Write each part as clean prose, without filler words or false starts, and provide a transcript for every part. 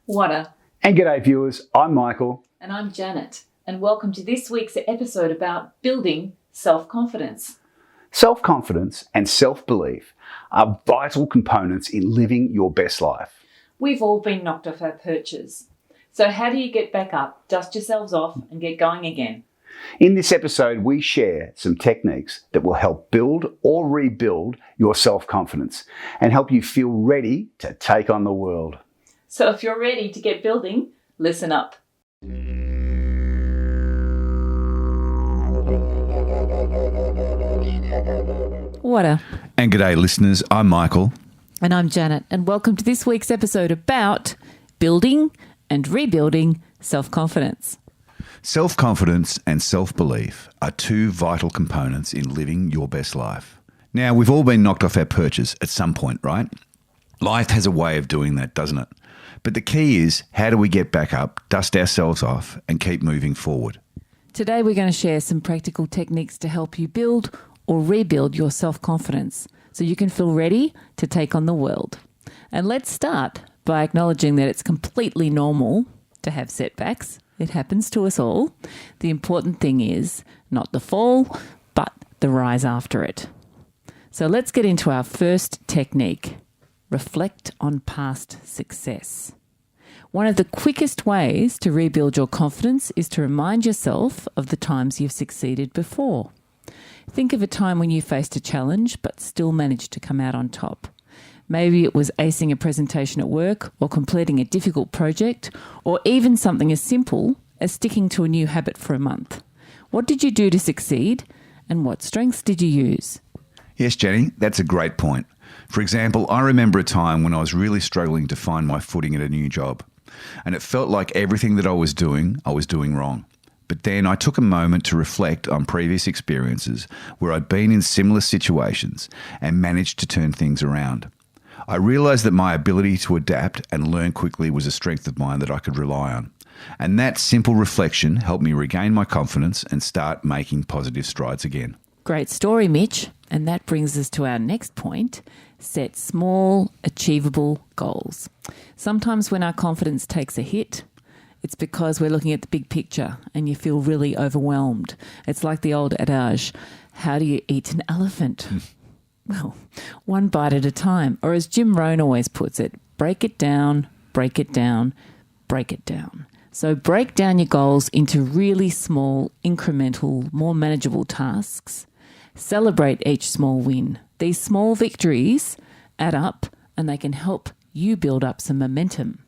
Whata. And g'day viewers, I'm Michael. And I'm Janet. And welcome to this week's episode about building self-confidence. Self-confidence and self-belief are vital components in living your best life. We've all been knocked off our perches. So how do you get back up, dust yourselves off and get going again? In this episode, we share some techniques that will help build or rebuild your self-confidence and help you feel ready to take on the world. So if you're ready to get building, listen up. Whata. And g'day listeners, I'm Michael. And I'm Janet. And welcome to this week's episode about building and rebuilding self-confidence. Self-confidence and self-belief are two vital components in living your best life. Now, we've all been knocked off our perches at some point, right? Life has a way of doing that, doesn't it? But the key is, how do we get back up, dust ourselves off, and keep moving forward? Today we're going to share some practical techniques to help you build or rebuild your self-confidence so you can feel ready to take on the world. And let's start by acknowledging that it's completely normal to have setbacks. It happens to us all. The important thing is not the fall, but the rise after it. So let's get into our first technique. Reflect on past success. One of the quickest ways to rebuild your confidence is to remind yourself of the times you've succeeded before. Think of a time when you faced a challenge but still managed to come out on top. Maybe it was acing a presentation at work or completing a difficult project or even something as simple as sticking to a new habit for a month. What did you do to succeed and what strengths did you use? Yes, Jenny, that's a great point. For example, I remember a time when I was really struggling to find my footing at a new job, and it felt like everything that I was doing wrong. But then I took a moment to reflect on previous experiences where I'd been in similar situations and managed to turn things around. I realised that my ability to adapt and learn quickly was a strength of mine that I could rely on. And that simple reflection helped me regain my confidence and start making positive strides again. Great story, Mitch. And that brings us to our next point. Set small, achievable goals. Sometimes when our confidence takes a hit, it's because we're looking at the big picture and you feel really overwhelmed. It's like the old adage, how do you eat an elephant? Well, one bite at a time. Or as Jim Rohn always puts it, break it down, break it down, break it down. So break down your goals into really small, incremental, more manageable tasks. Celebrate each small win. These small victories add up and they can help you build up some momentum.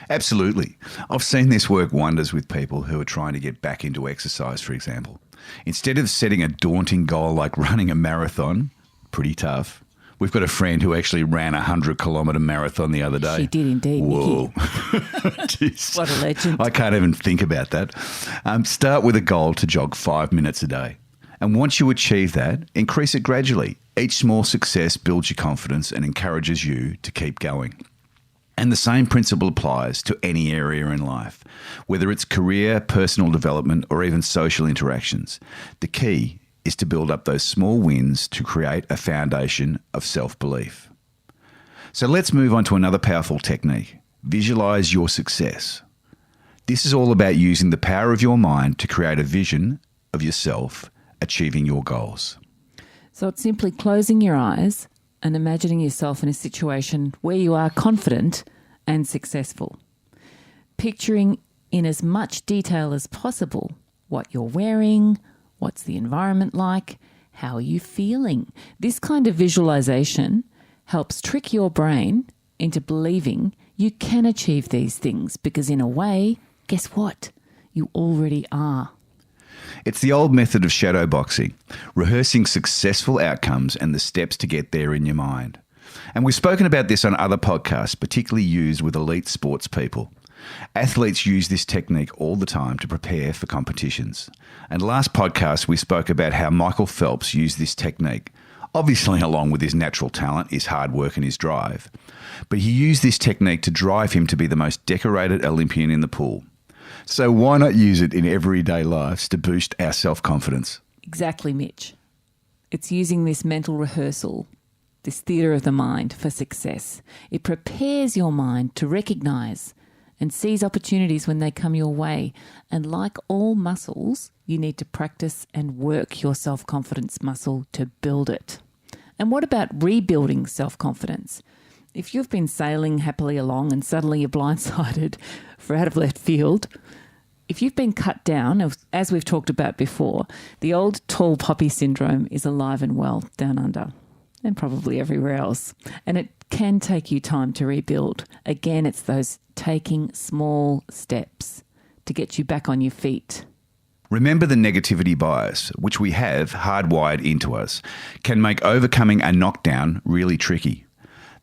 Absolutely. I've seen this work wonders with people who are trying to get back into exercise, for example. Instead of setting a daunting goal like running a marathon, pretty tough. We've got a friend who actually ran a 100-kilometre marathon the other day. She did indeed, Whoa. Jeez. What a legend. I can't even think about that. Start with a goal to jog 5 minutes a day. And once you achieve that, increase it gradually. Each small success builds your confidence and encourages you to keep going. And the same principle applies to any area in life, whether it's career, personal development, or even social interactions. The key is to build up those small wins to create a foundation of self-belief. So let's move on to another powerful technique. Visualize your success. This is all about using the power of your mind to create a vision of yourself achieving your goals. So it's simply closing your eyes and imagining yourself in a situation where you are confident and successful. Picturing in as much detail as possible what you're wearing, what's the environment like, how are you feeling. This kind of visualization helps trick your brain into believing you can achieve these things because in a way, guess what? You already are. It's the old method of shadow boxing, rehearsing successful outcomes and the steps to get there in your mind. And we've spoken about this on other podcasts, particularly used with elite sports people. Athletes use this technique all the time to prepare for competitions. And last podcast, we spoke about how Michael Phelps used this technique, obviously along with his natural talent, his hard work and his drive. But he used this technique to drive him to be the most decorated Olympian in the pool. So why not use it in everyday lives to boost our self-confidence? Exactly, Mitch. It's using this mental rehearsal, this theatre of the mind for success. It prepares your mind to recognise and seize opportunities when they come your way. And like all muscles, you need to practice and work your self-confidence muscle to build it. And what about rebuilding self-confidence? If you've been sailing happily along and suddenly you're blindsided for out of left field, if you've been cut down, as we've talked about before, the old tall poppy syndrome is alive and well down under and probably everywhere else. And it can take you time to rebuild. Again, it's those taking small steps to get you back on your feet. Remember, the negativity bias, which we have hardwired into us, can make overcoming a knockdown really tricky.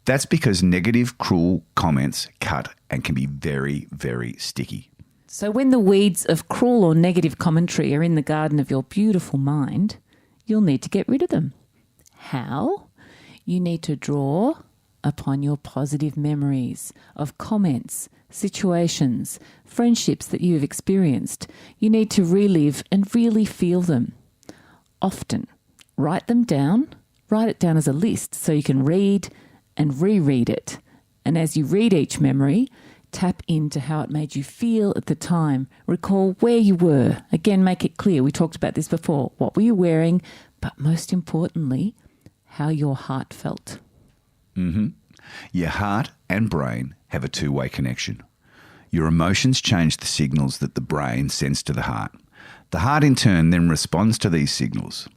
That's because negative, cruel comments cut and can be very, very sticky. So when the weeds of cruel or negative commentary are in the garden of your beautiful mind, you'll need to get rid of them. How? You need to draw upon your positive memories of comments, situations, friendships that you've experienced. You need to relive and really feel them. Often, write them down. Write it down as a list so you can read and reread it. And as you read each memory, tap into how it made you feel at the time. Recall where you were. Again, make it clear. We talked about this before. What were you wearing? But most importantly, how your heart felt. Your heart and brain have a two-way connection. Your emotions change the signals that the brain sends to the heart. The heart in turn then responds to these signals.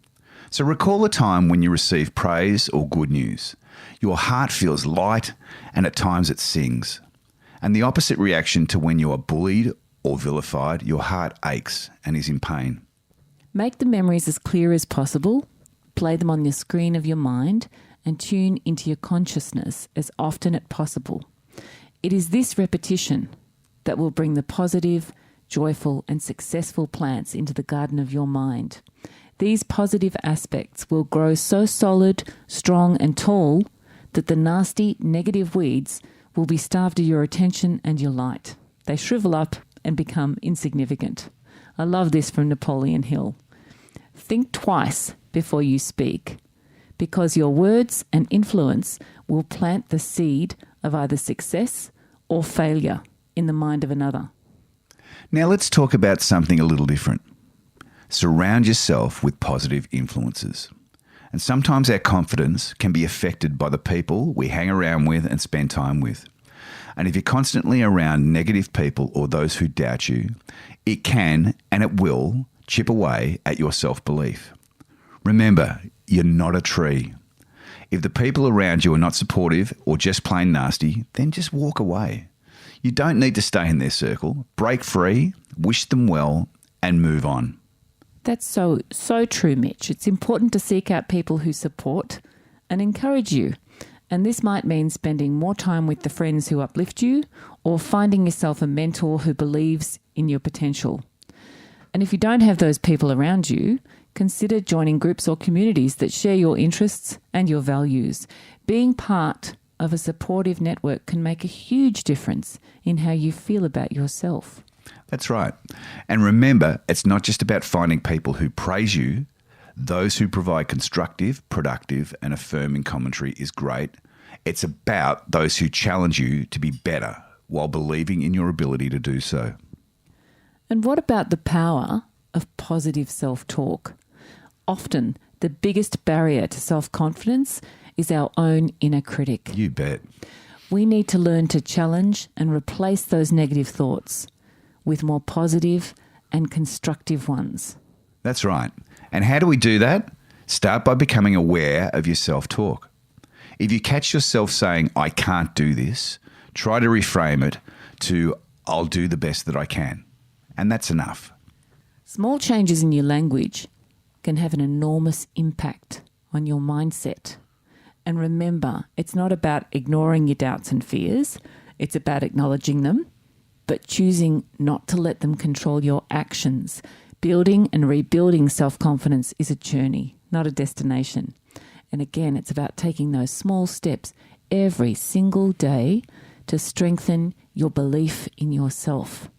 So recall a time when you receive praise or good news. Your heart feels light and at times it sings. And the opposite reaction to when you are bullied or vilified, your heart aches and is in pain. Make the memories as clear as possible. Play them on the screen of your mind and tune into your consciousness as often as possible. It is this repetition that will bring the positive, joyful and successful plants into the garden of your mind. These positive aspects will grow so solid, strong and tall that the nasty, negative weeds will be starved of your attention and your light. They shrivel up and become insignificant. I love this from Napoleon Hill. Think twice before you speak, because your words and influence will plant the seed of either success or failure in the mind of another. Now let's talk about something a little different. Surround yourself with positive influences. And sometimes our confidence can be affected by the people we hang around with and spend time with. And if you're constantly around negative people or those who doubt you, it can and it will chip away at your self-belief. Remember, you're not a tree. If the people around you are not supportive or just plain nasty, then just walk away. You don't need to stay in their circle. Break free, wish them well, and move on. That's so true, Mitch. It's important to seek out people who support and encourage you. And this might mean spending more time with the friends who uplift you or finding yourself a mentor who believes in your potential. And if you don't have those people around you, consider joining groups or communities that share your interests and your values. Being part of a supportive network can make a huge difference in how you feel about yourself. That's right. And remember, it's not just about finding people who praise you. Those who provide constructive, productive, and affirming commentary is great. It's about those who challenge you to be better while believing in your ability to do so. And what about the power of positive self-talk? Often, the biggest barrier to self-confidence is our own inner critic. You bet. We need to learn to challenge and replace those negative thoughts with more positive and constructive ones. That's right. And how do we do that? Start by becoming aware of your self-talk. If you catch yourself saying, I can't do this, try to reframe it to, I'll do the best that I can. And that's enough. Small changes in your language can have an enormous impact on your mindset. And remember, it's not about ignoring your doubts and fears. It's about acknowledging them, but choosing not to let them control your actions. Building and rebuilding self-confidence is a journey, not a destination. And again, it's about taking those small steps every single day to strengthen your belief in yourself.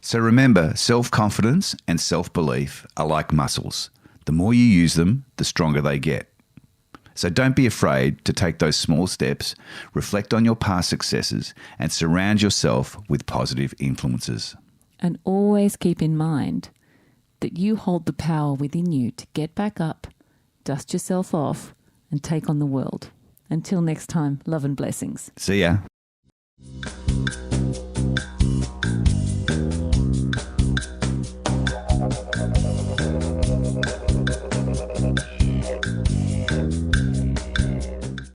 So remember, self-confidence and self-belief are like muscles. The more you use them, the stronger they get. So don't be afraid to take those small steps, reflect on your past successes, and surround yourself with positive influences. And always keep in mind that you hold the power within you to get back up, dust yourself off, and take on the world. Until next time, love and blessings. See ya.